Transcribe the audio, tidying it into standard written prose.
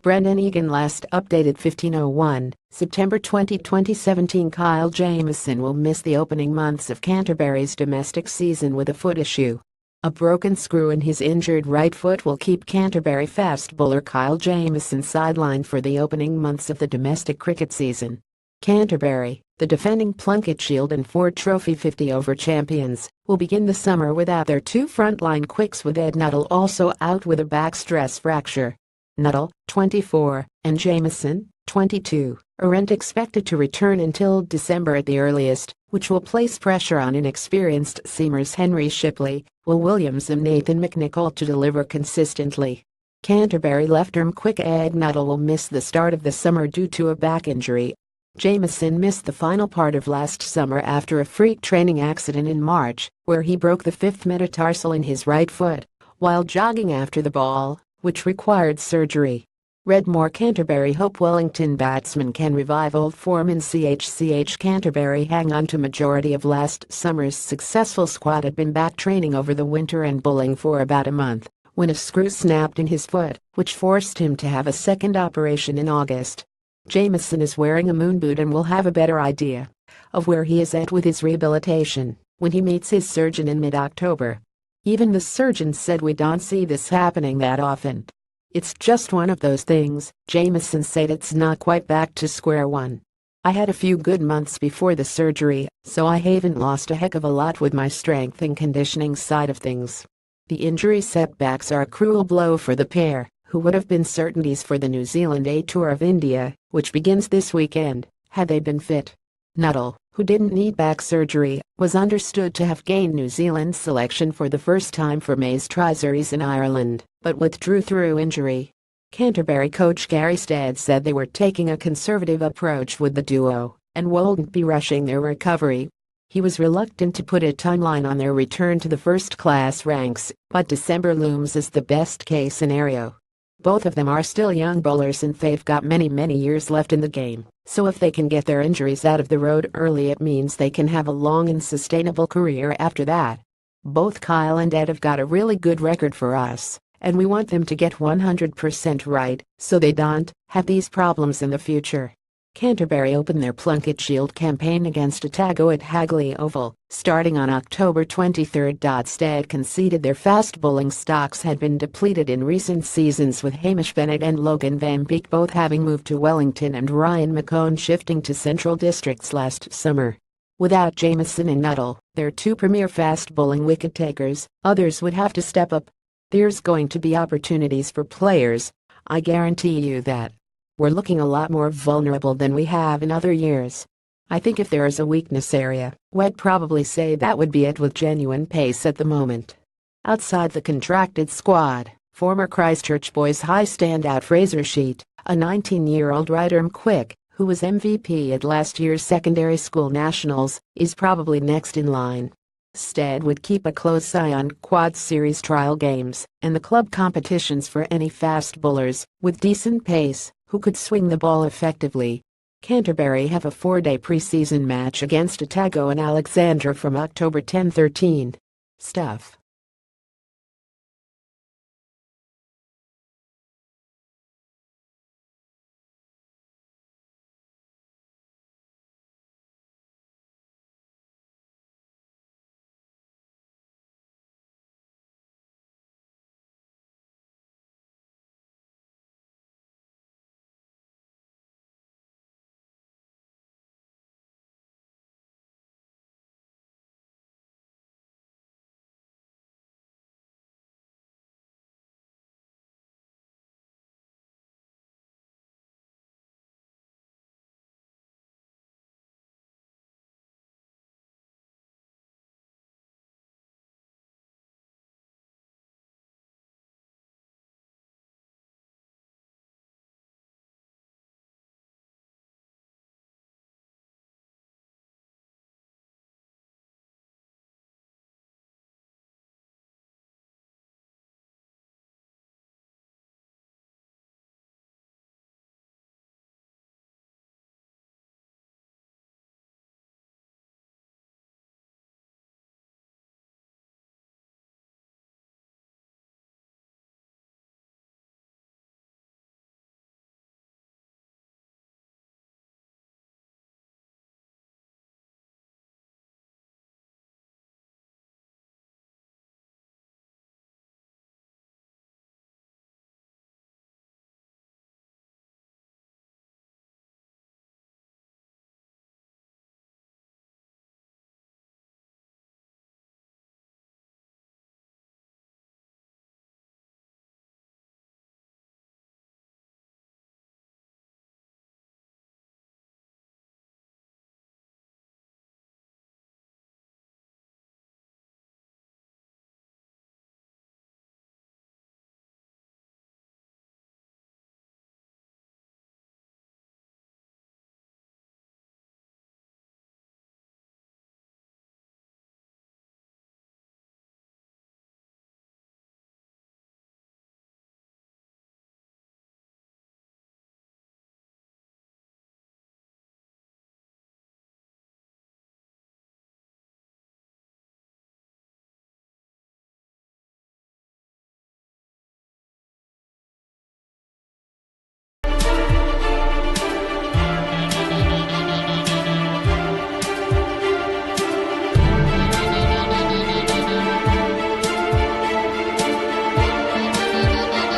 BRENDON EGAN Last updated 15:01, September 20, 2017. Kyle Jamieson will miss the opening months of Canterbury's domestic season with a foot issue. A broken screw in his injured right foot will keep Canterbury fast bowler Kyle Jamieson sidelined for the opening months of the domestic cricket season. Canterbury, the defending Plunket Shield and Ford Trophy 50-over champions, will begin the summer without their two frontline quicks, with Nuttall also out with a back stress fracture. Nuttall, 24, and Jamieson, 22, aren't expected to return until December at the earliest, which will place pressure on inexperienced seamers Henry Shipley, Will Williams and Nathan McNichol to deliver consistently. Canterbury left-arm quick Nuttall will miss the start of the summer due to a back injury. Jamieson missed the final part of last summer after a freak training accident in March, where he broke the fifth metatarsal in his right foot while jogging after the ball, which required surgery. Redmore Canterbury hope Wellington batsmen can revive old form in CHCH. Canterbury hang on to majority of last summer's successful squad had been back training over the winter and bowling for about a month when a screw snapped in his foot, which forced him to have a second operation in August. Jamieson is wearing a moon boot and will have a better idea of where he is at with his rehabilitation when he meets his surgeon in mid-October. Even the surgeon said, "We don't see this happening that often. It's just one of those things." Jamieson said it's not quite back to square one. "I had a few good months before the surgery, so I haven't lost a heck of a lot with my strength and conditioning side of things." The injury setbacks are a cruel blow for the pair, who would have been certainties for the New Zealand A Tour of India, which begins this weekend, had they been fit. Nuttall, who didn't need back surgery, was understood to have gained New Zealand selection for the first time for May's Tri-Series in Ireland, but withdrew through injury. Canterbury coach Gary Stead said they were taking a conservative approach with the duo and wouldn't be rushing their recovery. He was reluctant to put a timeline on their return to the first-class ranks, but December looms as the best-case scenario. Both of them are still young bowlers and they've got many years left in the game, so if they can get their injuries out of the road early, it means they can have a long and sustainable career after that. Both Kyle and Ed have got a really good record for us, and we want them to get 100% right so they don't have these problems in the future. Canterbury opened their Plunket Shield campaign against Otago at Hagley Oval, starting on October 23. Stead conceded their fast bowling stocks had been depleted in recent seasons, with Hamish Bennett and Logan Van Beek both having moved to Wellington and Ryan McCone shifting to Central Districts last summer. Without Jamieson and Nuttall, their two premier fast bowling wicket takers, others would have to step up. There's going to be opportunities for players, I guarantee you that. We're looking a lot more vulnerable than we have in other years. I think if there is a weakness area, we'd probably say that would be it, with genuine pace at the moment. Outside the contracted squad, former Christchurch Boys High standout Fraser Sheet, a 19-year-old right-arm quick, who was MVP at last year's secondary school nationals, is probably next in line. Stead would keep a close eye on Quad Series trial games and the club competitions for any fast bowlers with decent pace who could swing the ball effectively. Canterbury have a 4-day pre-season match against Otago and Alexandra from October 10-13. Stuff.